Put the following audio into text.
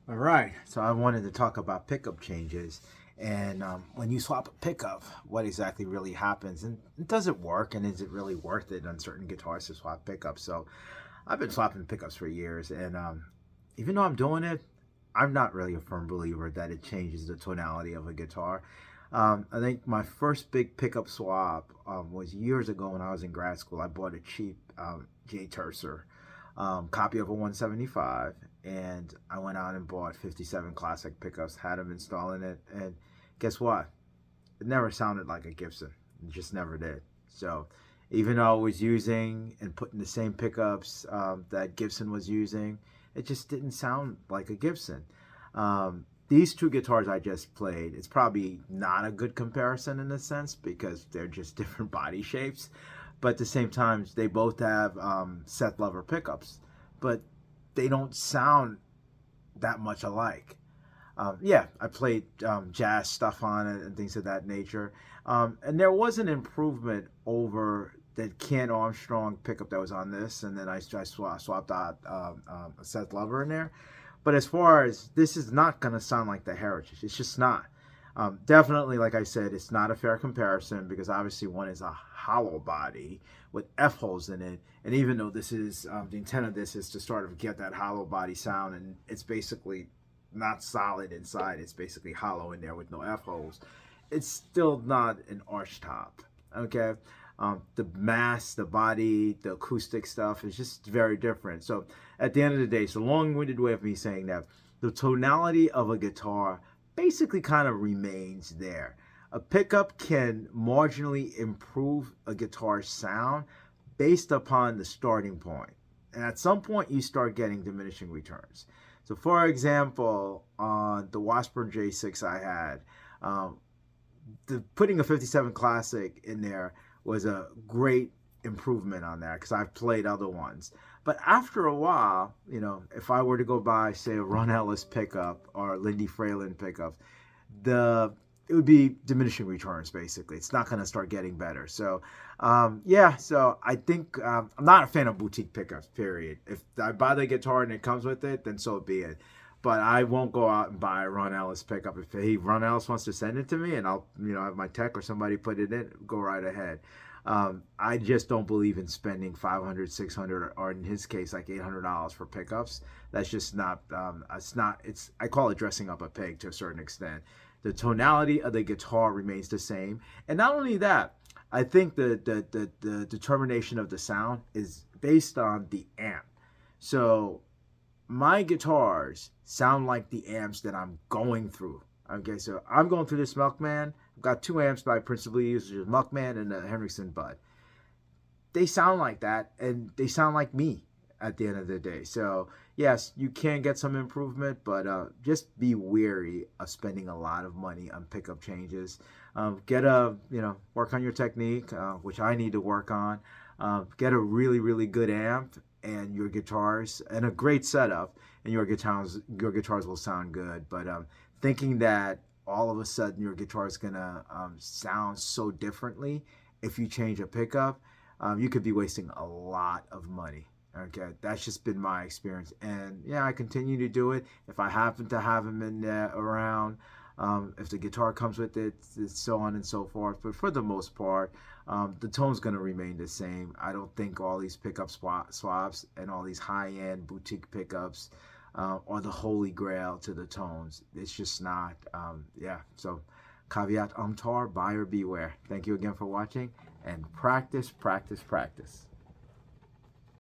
All right, so I wanted to talk about pickup changes and when you swap a pickup, what exactly really happens and does it work and is it really worth it on certain guitars to swap pickups? So I've been swapping pickups for years and even though I'm doing it, I'm not really a firm believer that it changes the tonality of a guitar. I think my first big pickup swap was years ago when I was in grad school. I bought a cheap Jay Tercer copy of a 175, and I went out and bought 57 classic pickups, had them installing it, and guess what? It never sounded like a Gibson. It just never did. So even though I was using and putting the same pickups that Gibson was using, it just didn't sound like a Gibson. These two guitars I just played, it's probably not a good comparison in a sense because they're just different body shapes. But at the same time, they both have Seth Lover pickups, but they don't sound that much alike. Yeah, I played jazz stuff on it and things of that nature. And there was an improvement over the Ken Armstrong pickup that was on this, and then I swapped out a Seth Lover in there. But as far as this is not going to sound like the Heritage, it's just not. Definitely, like I said, it's not a fair comparison because obviously one is a hollow body with F holes in it, and even though this is the intent of this is to sort of get that hollow body sound, and it's basically not solid inside; it's basically hollow in there with no F holes. It's still not an arch top. Okay, the mass, the body, the acoustic stuff is just very different. So at the end of the day, it's a long-winded way of me saying that the tonality of a guitar basically kind of remains there. A pickup can marginally improve a guitar's sound based upon the starting point. And at some point, you start getting diminishing returns. So, for example, on the Washburn J6 I had, um, putting a 57 Classic in there was a great improvement on that because I've played other ones. But after a while, if I were to go buy, say, a Ron Ellis pickup or a Lindy Fralin pickup, the it would be diminishing returns basically. It's not going to start getting better. So, yeah. So I think I'm not a fan of boutique pickups. Period. If I buy the guitar and it comes with it, then so be it. But I won't go out and buy a Ron Ellis pickup. If Ron Ellis wants to send it to me and I'll have my tech or somebody put it in, go right ahead. I just don't believe in spending 500, 600, or in his case like $800 for pickups. That's just not. It's not. It's I call it dressing up a pig to a certain extent. The tonality of the guitar remains the same, and not only that, I think the determination of the sound is based on the amp. So my guitars sound like the amps that I'm going through. Okay, so I'm going through this Melkman. I've got two amps that I principally use, which is Melkman and the Henriksen Bud. They sound like that, and they sound like me at the end of the day. So yes, you can get some improvement, but just be wary of spending a lot of money on pickup changes. Get a work on your technique, which I need to work on. Get a really good amp and your guitars and a great setup, and your guitars will sound good. But thinking that all of a sudden your guitar is gonna sound so differently if you change a pickup, you could be wasting a lot of money. Okay, that's just been my experience, and yeah, I continue to do it. If I happen to have them in there around, if the guitar comes with it, so on and so forth. But for the most part, the tone's going to remain the same. I don't think all these pickup swaps and all these high-end boutique pickups are the holy grail to the tones. It's just not. Yeah, so caveat emptor, buyer beware. Thank you again for watching, and practice, practice, practice.